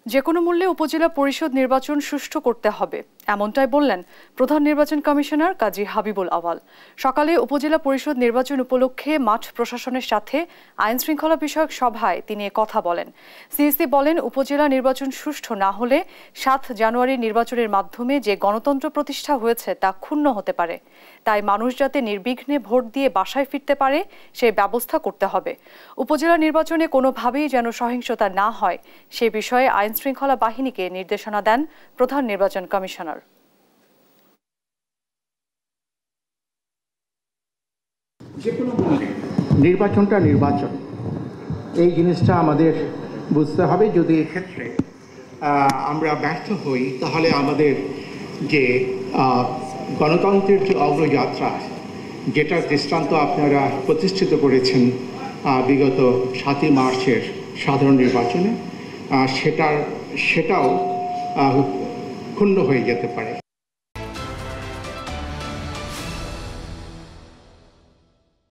যে কোনো মূল্যে উপজেলা পরিষদ নির্বাচন সুষ্ঠু করতে হবে, এমনটাই বললেন প্রধান নির্বাচন কমিশনার কাজী হাবিবুল আওয়াল। সকালে উপজেলা পরিষদ নির্বাচন উপলক্ষে মাঠ প্রশাসনের সাথে আইন শৃঙ্খলা বিষয়ক সভায় তিনি কথা বলেন। সিইসি বলেন, উপজেলা নির্বাচন সুষ্ঠু না হলে ৭ জানুয়ারি নির্বাচনের মাধ্যমে যে গণতন্ত্র প্রতিষ্ঠা হয়েছে তা ক্ষুণ্ণ হতে পারে। তাই মানুষ যাতে নির্বিঘ্নে ভোট দিয়ে বাসায় ফিরতে পারে সেই ব্যবস্থা করতে হবে। উপজেলা নির্বাচনে কোনোভাবেই যেন সহিংসতা না হয় সে বিষয়ে আইন শৃঙ্খলা বাহিনীকে নির্দেশনা দেন প্রধান নির্বাচন কমিশনার। নির্বাচনটা নির্বাচন, এই জিনিসটা আমাদের বুঝতে হবে। যদি এক্ষেত্রে আমরা ব্যর্থ হই তাহলে আমাদের যে গণতন্ত্রের যে অগ্রযাত্রা, যেটার দৃষ্টান্ত আপনারা প্রতিষ্ঠিত করেছেন বিগত ৭ই মার্চের সাধারণ নির্বাচনে, সেটাও ক্ষুণ্ণ হয়ে যেতে পারে।